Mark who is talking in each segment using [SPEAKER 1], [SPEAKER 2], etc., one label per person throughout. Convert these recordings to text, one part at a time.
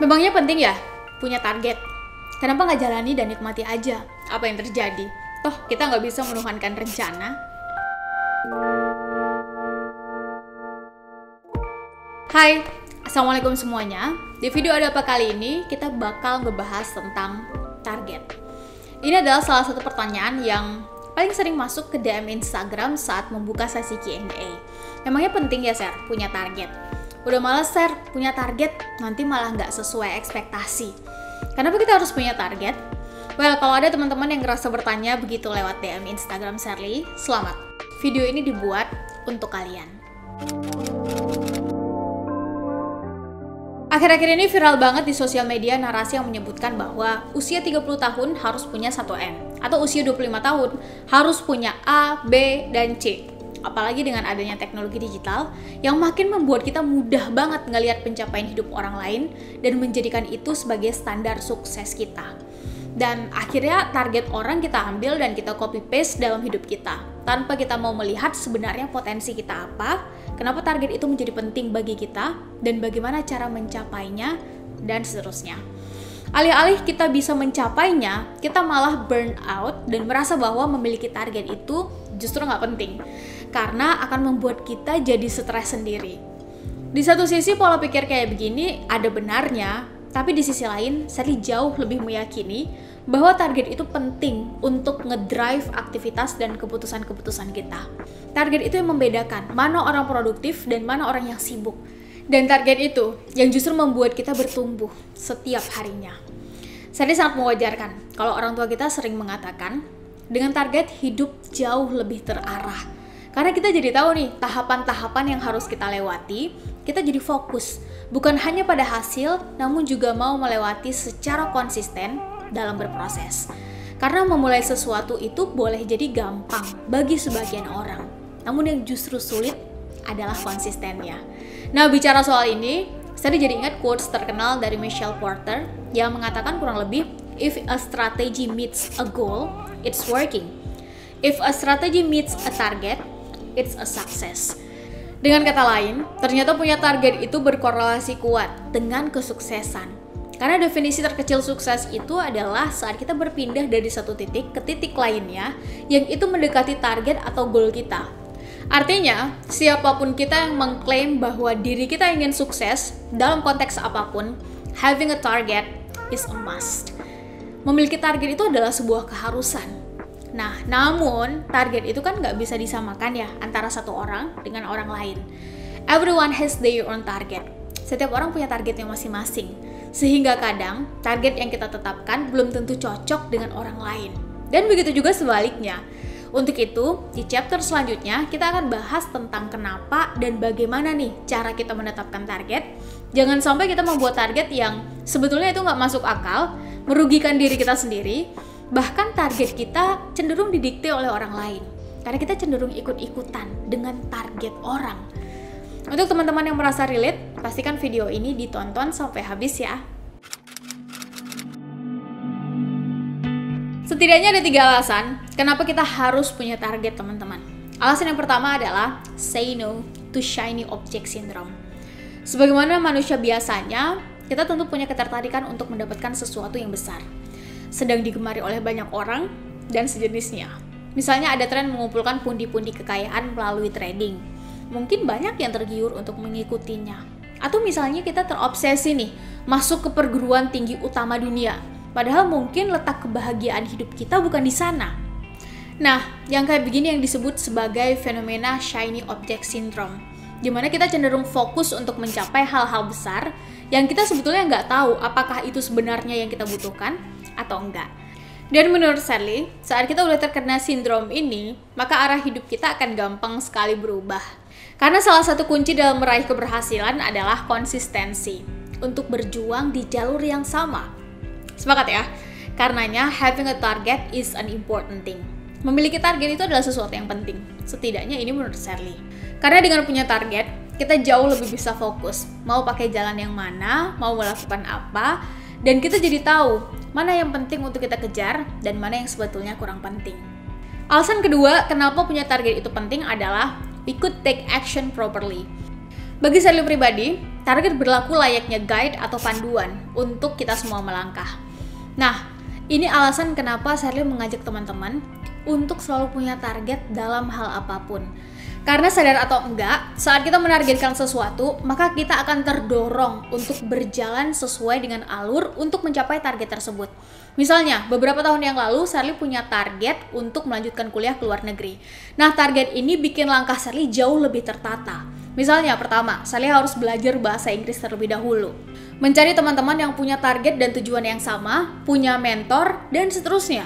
[SPEAKER 1] Memangnya penting ya punya target? Kenapa nggak jalani dan nikmati aja apa yang terjadi? Toh kita nggak bisa menuhankan rencana. Hai, Assalamualaikum semuanya. Di video Ada Apa kali ini kita bakal ngebahas tentang target. Ini adalah salah satu pertanyaan yang paling sering masuk ke DM Instagram saat membuka sesi Q&A. Memangnya penting ya share punya target? Udah males share punya target, nanti malah nggak sesuai ekspektasi. Kenapa kita harus punya target? Well, kalau ada teman-teman yang ngerasa bertanya begitu lewat DM Instagram Sherly, selamat. Video ini dibuat untuk kalian. Akhir-akhir ini viral banget di sosial media narasi yang menyebutkan bahwa usia 30 tahun harus punya 1M, atau usia 25 tahun harus punya A, B, dan C. Apalagi dengan adanya teknologi digital yang makin membuat kita mudah banget ngelihat pencapaian hidup orang lain dan menjadikan itu sebagai standar sukses kita. Dan akhirnya target orang kita ambil dan kita copy paste dalam hidup kita tanpa kita mau melihat sebenarnya potensi kita apa, kenapa target itu menjadi penting bagi kita, dan bagaimana cara mencapainya, dan seterusnya. Alih-alih kita bisa mencapainya, kita malah burn out dan merasa bahwa memiliki target itu justru nggak penting, karena akan membuat kita jadi stres sendiri. Di satu sisi pola pikir kayak begini ada benarnya, tapi di sisi lain Sherly jauh lebih meyakini bahwa target itu penting untuk ngedrive aktivitas dan keputusan-keputusan kita. Target itu yang membedakan mana orang produktif dan mana orang yang sibuk. Dan target itu yang justru membuat kita bertumbuh setiap harinya. Sherly sangat mewajarkan kalau orang tua kita sering mengatakan, dengan target hidup jauh lebih terarah. Karena kita jadi tahu nih tahapan-tahapan yang harus kita lewati, kita jadi fokus. Bukan hanya pada hasil, namun juga mau melewati secara konsisten dalam berproses. Karena memulai sesuatu itu boleh jadi gampang bagi sebagian orang. Namun yang justru sulit adalah konsistennya. Nah, bicara soal ini, saya jadi ingat quotes terkenal dari Michelle Porter yang mengatakan kurang lebih, if a strategy meets a goal, it's working. If a strategy meets a target, it's a success. Dengan kata lain, ternyata punya target itu berkorelasi kuat dengan kesuksesan. Karena definisi terkecil sukses itu adalah saat kita berpindah dari satu titik ke titik lainnya yang itu mendekati target atau goal kita. Artinya, siapapun kita yang mengklaim bahwa diri kita ingin sukses dalam konteks apapun, having a target is a must. Memiliki target itu adalah sebuah keharusan. Nah, namun target itu kan nggak bisa disamakan ya antara satu orang dengan orang lain. Everyone has their own target. Setiap orang punya targetnya masing-masing. Sehingga kadang target yang kita tetapkan belum tentu cocok dengan orang lain. Dan begitu juga sebaliknya. Untuk itu, di chapter selanjutnya kita akan bahas tentang kenapa dan bagaimana nih cara kita menetapkan target. Jangan sampai kita membuat target yang sebetulnya itu nggak masuk akal, merugikan diri kita sendiri, bahkan target kita cenderung didikte oleh orang lain. Karena kita cenderung ikut-ikutan dengan target orang. Untuk teman-teman yang merasa relate, pastikan video ini ditonton sampai habis ya. Setidaknya ada 3 alasan kenapa kita harus punya target, teman-teman. Alasan yang pertama adalah say no to shiny object syndrome. Sebagaimana manusia biasanya, kita tentu punya ketertarikan untuk mendapatkan sesuatu yang besar, sedang digemari oleh banyak orang dan sejenisnya. Misalnya ada tren mengumpulkan pundi-pundi kekayaan melalui trading. Mungkin banyak yang tergiur untuk mengikutinya. Atau misalnya kita terobsesi nih, masuk ke perguruan tinggi utama dunia. Padahal mungkin letak kebahagiaan hidup kita bukan di sana. Nah, yang kayak begini yang disebut sebagai fenomena shiny object syndrome, di mana kita cenderung fokus untuk mencapai hal-hal besar yang kita sebetulnya nggak tahu apakah itu sebenarnya yang kita butuhkan atau enggak. Dan menurut Sherly, saat kita udah terkena sindrom ini, maka arah hidup kita akan gampang sekali berubah. Karena salah satu kunci dalam meraih keberhasilan adalah konsistensi untuk berjuang di jalur yang sama. Sepakat ya? Karenanya, having a target is an important thing. Memiliki target itu adalah sesuatu yang penting. Setidaknya ini menurut Sherly. Karena dengan punya target, kita jauh lebih bisa fokus. Mau pakai jalan yang mana, mau melakukan apa, dan kita jadi tahu mana yang penting untuk kita kejar dan mana yang sebetulnya kurang penting. Alasan kedua, kenapa punya target itu penting adalah we could take action properly. Bagi Sherly pribadi, Target berlaku layaknya guide atau panduan untuk kita semua melangkah. Nah, ini alasan kenapa Sherly mengajak teman-teman untuk selalu punya target dalam hal apapun. Karena sadar atau enggak, saat kita menargetkan sesuatu, maka kita akan terdorong untuk berjalan sesuai dengan alur untuk mencapai target tersebut. Misalnya, beberapa tahun yang lalu, Sherly punya target untuk melanjutkan kuliah ke luar negeri. Nah, target ini bikin langkah Sherly jauh lebih tertata. Misalnya, pertama, Sherly harus belajar bahasa Inggris terlebih dahulu. Mencari teman-teman yang punya target dan tujuan yang sama, punya mentor, dan seterusnya.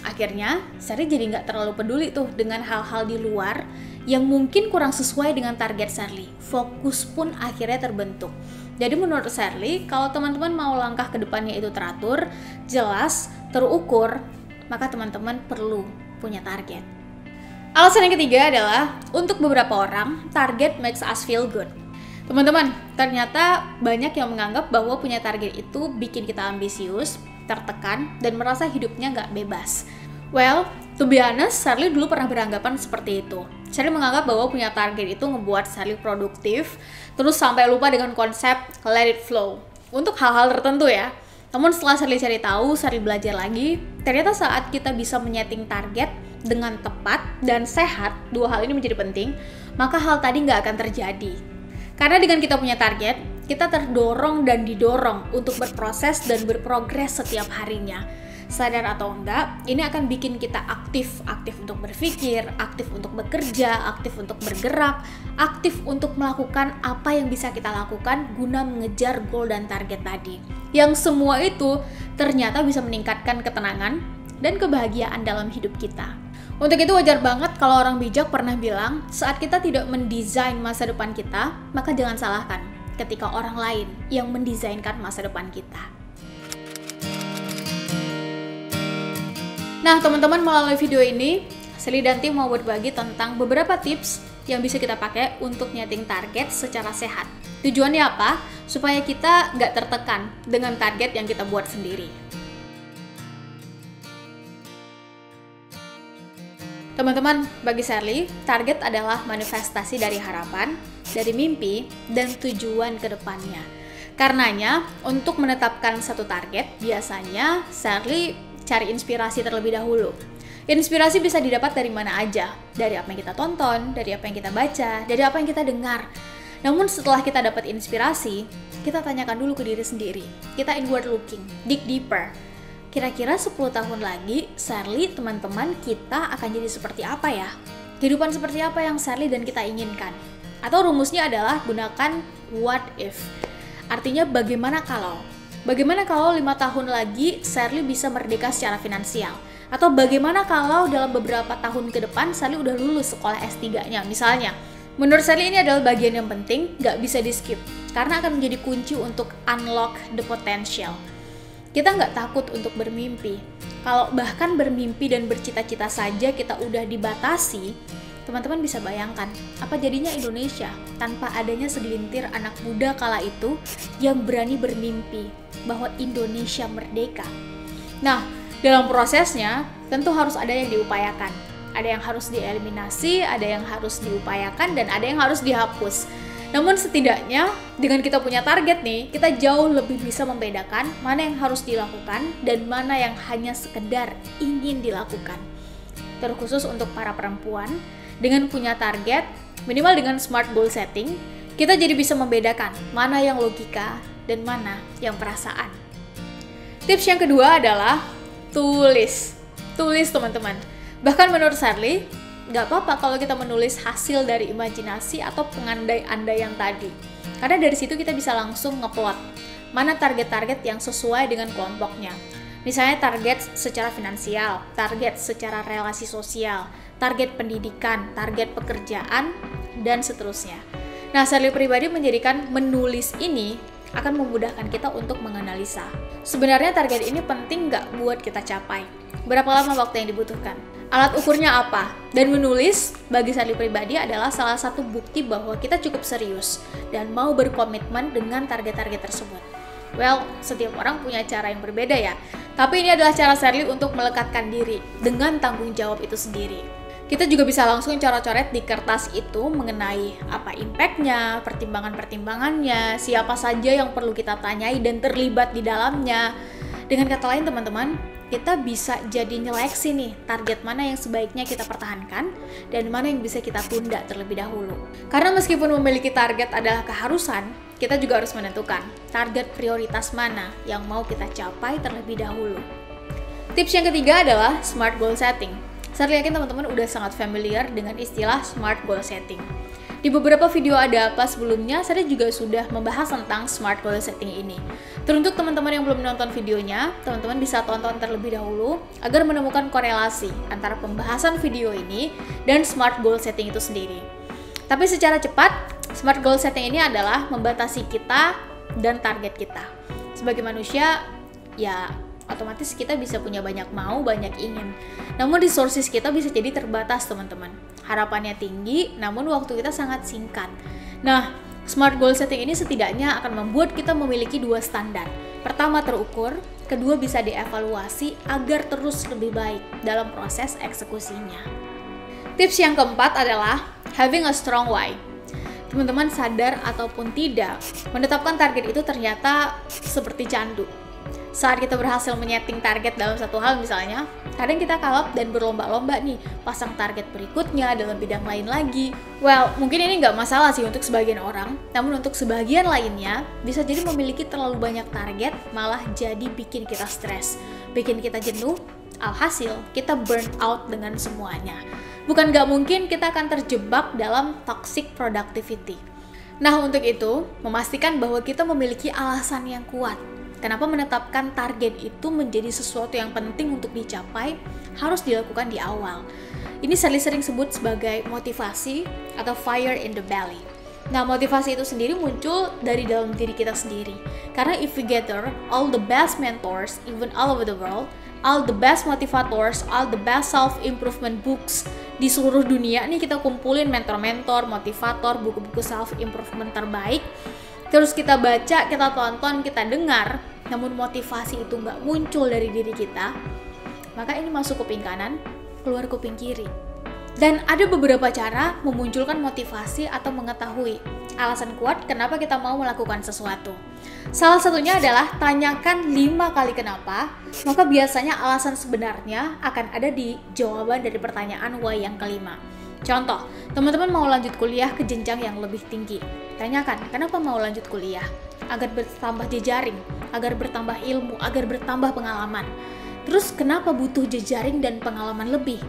[SPEAKER 1] Akhirnya, Sherly jadi nggak terlalu peduli tuh dengan hal-hal di luar yang mungkin kurang sesuai dengan target Sherly. Fokus pun akhirnya terbentuk. Jadi menurut Sherly, kalau teman-teman mau langkah ke depannya itu teratur, jelas, terukur, maka teman-teman perlu punya target. Alasan yang ketiga adalah, untuk beberapa orang, target makes us feel good. Teman-teman, ternyata banyak yang menganggap bahwa punya target itu bikin kita ambisius, tertekan, dan merasa hidupnya nggak bebas. Well, to be honest, Sherly dulu pernah beranggapan seperti itu. Sherly menganggap bahwa punya target itu ngebuat Sherly produktif, terus sampai lupa dengan konsep let it flow. Untuk hal-hal tertentu ya. Namun setelah Sherly cari tahu, Sherly belajar lagi, ternyata saat kita bisa menyeting target dengan tepat dan sehat, dua hal ini menjadi penting, maka hal tadi nggak akan terjadi. Karena dengan kita punya target, kita terdorong dan didorong untuk berproses dan berprogres setiap harinya. Sadar atau enggak, ini akan bikin kita aktif untuk berpikir, aktif untuk bekerja, aktif untuk bergerak, aktif untuk melakukan apa yang bisa kita lakukan guna mengejar goal dan target tadi. Yang semua itu ternyata bisa meningkatkan ketenangan dan kebahagiaan dalam hidup kita. Untuk itu wajar banget kalau orang bijak pernah bilang, saat kita tidak mendesain masa depan kita, maka jangan salahkan ketika orang lain yang mendesainkan masa depan kita. Nah, teman-teman, melalui video ini, Sherly dan tim mau berbagi tentang beberapa tips yang bisa kita pakai untuk nyeting target secara sehat. Tujuannya apa? Supaya kita nggak tertekan dengan target yang kita buat sendiri. Teman-teman, bagi Sherly, target adalah manifestasi dari harapan, dari mimpi, dan tujuan ke depannya. Karenanya, untuk menetapkan satu target, biasanya Sherly cari inspirasi terlebih dahulu. Inspirasi bisa didapat dari mana aja, dari apa yang kita tonton, dari apa yang kita baca, dari apa yang kita dengar. Namun setelah kita dapat inspirasi, kita tanyakan dulu ke diri sendiri. Kita inward looking, dig deeper. Kira-kira 10 tahun lagi, Sherly, teman-teman, kita akan jadi seperti apa ya? Kehidupan seperti apa yang Sherly dan kita inginkan? Atau rumusnya adalah gunakan what if. Artinya bagaimana kalau? Bagaimana kalau 5 tahun lagi Sherly bisa merdeka secara finansial? Atau bagaimana kalau dalam beberapa tahun ke depan Sherly udah lulus sekolah S3-nya misalnya? Menurut Sherly ini adalah bagian yang penting, gak bisa di skip. Karena akan menjadi kunci untuk unlock the potential. Kita nggak takut untuk bermimpi. Kalau bahkan bermimpi dan bercita-cita saja kita udah dibatasi, teman-teman bisa bayangkan apa jadinya Indonesia tanpa adanya segelintir anak muda kala itu yang berani bermimpi bahwa Indonesia merdeka. Nah, dalam prosesnya tentu harus ada yang diupayakan. Ada yang harus dieliminasi, ada yang harus diupayakan, dan ada yang harus dihapus. Namun setidaknya dengan kita punya target nih, kita jauh lebih bisa membedakan mana yang harus dilakukan dan mana yang hanya sekedar ingin dilakukan. Terkhusus untuk para perempuan, dengan punya target, minimal dengan smart goal setting, kita jadi bisa membedakan mana yang logika dan mana yang perasaan. Tips yang kedua adalah tulis. Tulis, teman-teman. Bahkan menurut Sherly, nggak apa-apa kalau kita menulis hasil dari imajinasi atau pengandai-andaian tadi. Karena dari situ kita bisa langsung ngeplot mana target-target yang sesuai dengan kelompoknya. Misalnya target secara finansial, target secara relasi sosial, target pendidikan, target pekerjaan, dan seterusnya. Nah, Sherly pribadi menjadikan menulis ini akan memudahkan kita untuk menganalisa. Sebenarnya target ini penting nggak buat kita capai? Berapa lama waktu yang dibutuhkan? Alat ukurnya apa? Dan menulis bagi Sherly pribadi adalah salah satu bukti bahwa kita cukup serius dan mau berkomitmen dengan target-target tersebut. Well, setiap orang punya cara yang berbeda ya. Tapi ini adalah cara Sherly untuk melekatkan diri dengan tanggung jawab itu sendiri. Kita juga bisa langsung coret-coret di kertas itu mengenai apa impact-nya, pertimbangan-pertimbangannya, siapa saja yang perlu kita tanyai dan terlibat di dalamnya. Dengan kata lain teman-teman, kita bisa jadi nyeleksi nih target mana yang sebaiknya kita pertahankan dan mana yang bisa kita tunda terlebih dahulu. Karena meskipun memiliki target adalah keharusan, kita juga harus menentukan target prioritas mana yang mau kita capai terlebih dahulu. Tips yang ketiga adalah smart goal setting. Saya yakin teman-teman udah sangat familiar dengan istilah smart goal setting. Di beberapa video Ada Apa sebelumnya, saya juga sudah membahas tentang smart goal setting ini. Teruntuk teman-teman yang belum nonton videonya, teman-teman bisa tonton terlebih dahulu agar menemukan korelasi antara pembahasan video ini dan smart goal setting itu sendiri. Tapi secara cepat, smart goal setting ini adalah membatasi kita dan target kita. Sebagai manusia, ya otomatis kita bisa punya banyak mau, banyak ingin. Namun resources kita bisa jadi terbatas teman-teman. Harapannya tinggi, namun waktu kita sangat singkat. Nah, smart goal setting ini setidaknya akan membuat kita memiliki dua standar. Pertama terukur, kedua bisa dievaluasi agar terus lebih baik dalam proses eksekusinya. Tips yang keempat adalah having a strong why. Teman-teman sadar ataupun tidak, menetapkan target itu ternyata seperti candu. Saat kita berhasil menyeting target dalam satu hal misalnya, kadang kita kalap dan berlomba-lomba nih, pasang target berikutnya dalam bidang lain lagi. Well, mungkin ini nggak masalah sih untuk sebagian orang, namun untuk sebagian lainnya, bisa jadi memiliki terlalu banyak target, malah jadi bikin kita stres, bikin kita jenuh, alhasil kita burn out dengan semuanya. Bukan nggak mungkin kita akan terjebak dalam toxic productivity. Nah, untuk itu, memastikan bahwa kita memiliki alasan yang kuat. Kenapa menetapkan target itu menjadi sesuatu yang penting untuk dicapai harus dilakukan di awal. Ini sering sebut sebagai motivasi atau fire in the belly. Nah, motivasi itu sendiri muncul dari dalam diri kita sendiri. Karena if we gather all the best mentors, even all over the world, all the best motivators, all the best self-improvement books di seluruh dunia, nih kita kumpulin mentor-mentor, motivator, buku-buku self-improvement terbaik, terus kita baca, kita tonton, kita dengar, namun motivasi itu nggak muncul dari diri kita, maka ini masuk kuping kanan, keluar kuping kiri. Dan ada beberapa cara memunculkan motivasi atau mengetahui alasan kuat kenapa kita mau melakukan sesuatu. Salah satunya adalah tanyakan 5 kali kenapa, maka biasanya alasan sebenarnya akan ada di jawaban dari pertanyaan why yang kelima. Contoh, teman-teman mau lanjut kuliah ke jenjang yang lebih tinggi. Tanyakan, kenapa mau lanjut kuliah? Agar bertambah jejaring, agar bertambah ilmu, agar bertambah pengalaman. Terus kenapa butuh jejaring dan pengalaman lebih?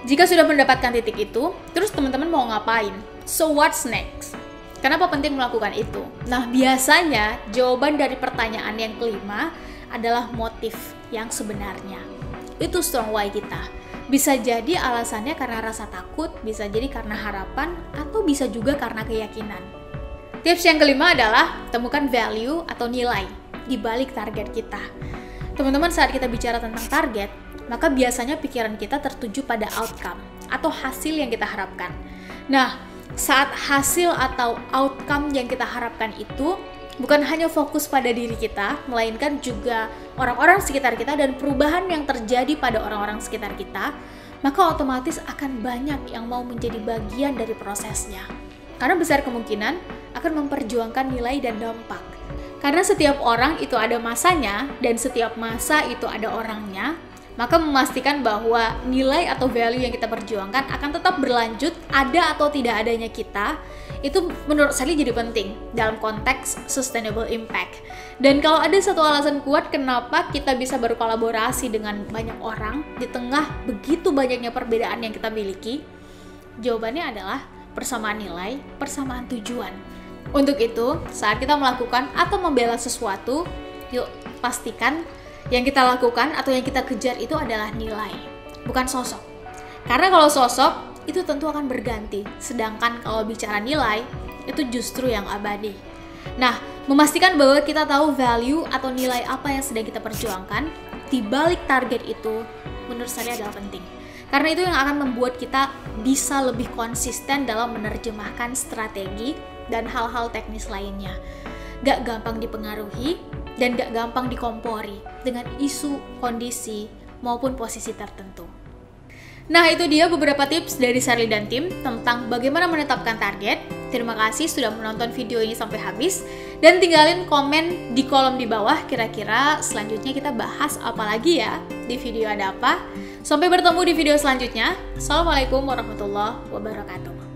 [SPEAKER 1] Jika sudah mendapatkan titik itu, terus teman-teman mau ngapain? So what's next? Kenapa penting melakukan itu? Nah, biasanya jawaban dari pertanyaan yang kelima adalah motif yang sebenarnya. Itu strong why kita. Bisa jadi alasannya karena rasa takut, bisa jadi karena harapan, atau bisa juga karena keyakinan. Tips yang kelima adalah temukan value atau nilai di balik target kita. Teman-teman, saat kita bicara tentang target, maka biasanya pikiran kita tertuju pada outcome atau hasil yang kita harapkan. Nah, saat hasil atau outcome yang kita harapkan itu bukan hanya fokus pada diri kita, melainkan juga orang-orang sekitar kita dan perubahan yang terjadi pada orang-orang sekitar kita, maka otomatis akan banyak yang mau menjadi bagian dari prosesnya. Karena besar kemungkinan akan memperjuangkan nilai dan dampak. Karena setiap orang itu ada masanya dan setiap masa itu ada orangnya, maka memastikan bahwa nilai atau value yang kita perjuangkan akan tetap berlanjut, ada atau tidak adanya kita, itu menurut saya jadi penting dalam konteks sustainable impact. Dan kalau ada satu alasan kuat kenapa kita bisa berkolaborasi dengan banyak orang di tengah begitu banyaknya perbedaan yang kita miliki, jawabannya adalah persamaan nilai, persamaan tujuan. Untuk itu, saat kita melakukan atau membela sesuatu, yuk pastikan yang kita lakukan atau yang kita kejar itu adalah nilai, bukan sosok. Karena kalau sosok, itu tentu akan berganti. Sedangkan kalau bicara nilai, itu justru yang abadi. Nah, memastikan bahwa kita tahu value atau nilai apa yang sedang kita perjuangkan di balik target itu, menurut saya adalah penting. Karena itu yang akan membuat kita bisa lebih konsisten dalam menerjemahkan strategi dan hal-hal teknis lainnya. Gak gampang dipengaruhi dan gak gampang dikompori dengan isu, kondisi, maupun posisi tertentu. Nah, itu dia beberapa tips dari Sherly dan tim tentang bagaimana menetapkan target. Terima kasih sudah menonton video ini sampai habis. Dan tinggalin komen di kolom di bawah kira-kira selanjutnya kita bahas apa lagi ya, di video ada apa. Sampai bertemu di video selanjutnya. Assalamualaikum warahmatullahi wabarakatuh.